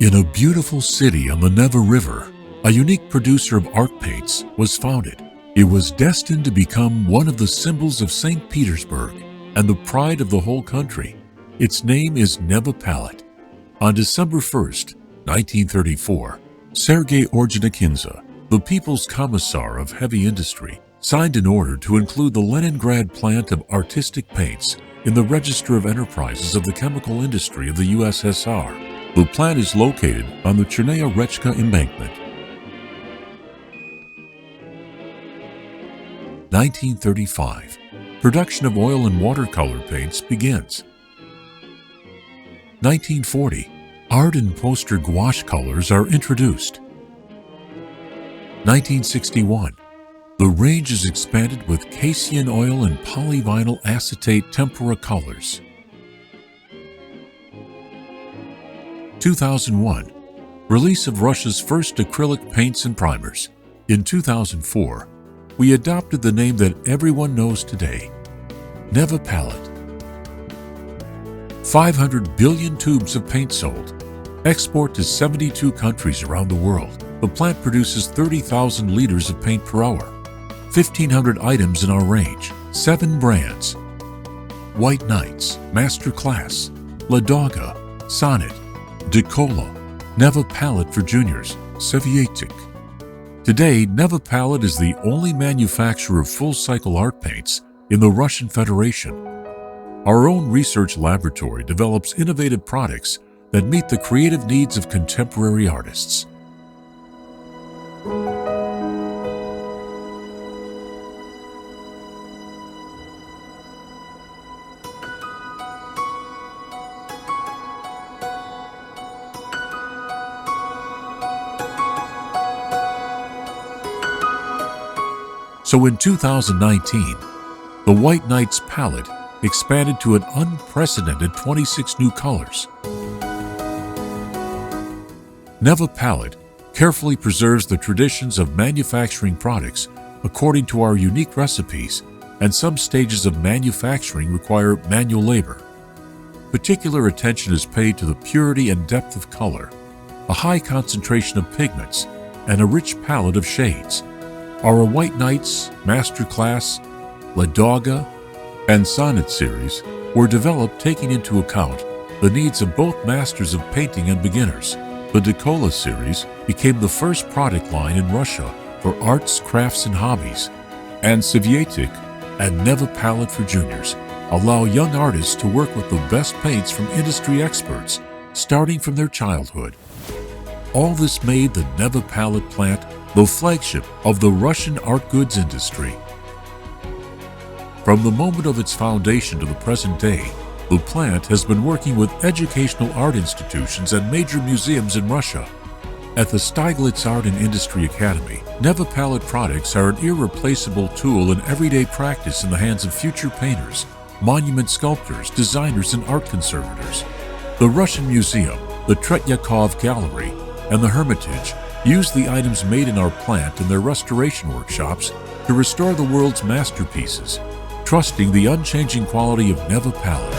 In a beautiful city on the Neva River, a unique producer of art paints was founded. It was destined to become one of the symbols of St. Petersburg and the pride of the whole country. Its name is Neva Palette. On December 1st, 1934, Sergei Orджоникидze, the People's Commissar of Heavy Industry, signed an order to include the Leningrad plant of artistic paints in the Register of Enterprises of the chemical industry of the USSR. The plant is located on the Chernaya Rechka embankment. 1935. Production of oil and watercolor paints begins. 1940. Art and poster gouache colors are introduced. 1961. The range is expanded with casein-oil and polyvinyl acetate tempera colors. 2001. Release of Russia's first acrylic paints and primers. In 2004, we adopted the name that everyone knows today, Neva Palette. 500 billion tubes of paint sold. Export to 72 countries around the world. The plant produces 30,000 liters of paint per hour. 1,500 items in our range. 7 brands. White Knights, Master Class, Ladoga, Sonnet, Decola, Neva Palette for juniors, Tretyakov. Today, Neva Palette is the only manufacturer of full-cycle art paints in the Russian Federation. Our own research laboratory develops innovative products that meet the creative needs of contemporary artists. So in 2019, the White Knights palette expanded to an unprecedented 26 new colors. Neva Palette carefully preserves the traditions of manufacturing products according to our unique recipes, and some stages of manufacturing require manual labor. Particular attention is paid to the purity and depth of color, a high concentration of pigments, and a rich palette of shades. Our White Knights, Master Class, Ladoga, and Sonnet series were developed taking into account the needs of both masters of painting and beginners. The Decola series became the first product line in Russia for arts, crafts, and hobbies, and Tretyakov and Neva Palette for juniors allow young artists to work with the best paints from industry experts, starting from their childhood. All this made the Neva Palette plant the flagship of the Russian art goods industry. From the moment of its foundation to the present day, the plant has been working with educational art institutions and major museums in Russia. At the Stieglitz Art and Industry Academy, Neva Palette products are an irreplaceable tool in everyday practice in the hands of future painters, monument sculptors, designers, and art conservators. The Russian Museum, the Tretyakov Gallery, and the Hermitage use the items made in our plant in their restoration workshops to restore the world's masterpieces, trusting the unchanging quality of Neva Palette.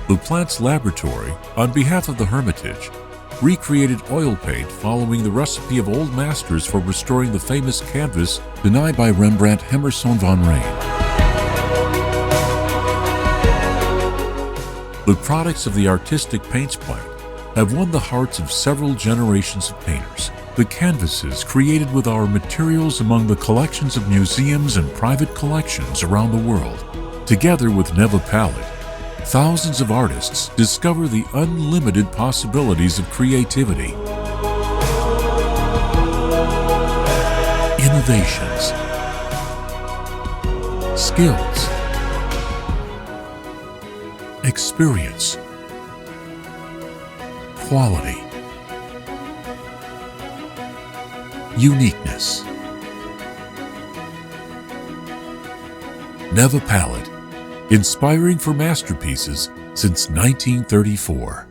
The plant's laboratory, on behalf of the Hermitage, recreated oil paint following the recipe of old masters for restoring the famous canvas Danae by Rembrandt Harmenszoon Van Rijn. The products of the artistic paints plant have won the hearts of several generations of painters. The canvases created with our materials among the collections of museums and private collections around the world. Together with Neva Palette, thousands of artists discover the unlimited possibilities of creativity. Innovations, skills, experience, quality, uniqueness. Neva Palette, inspiring for masterpieces since 1934.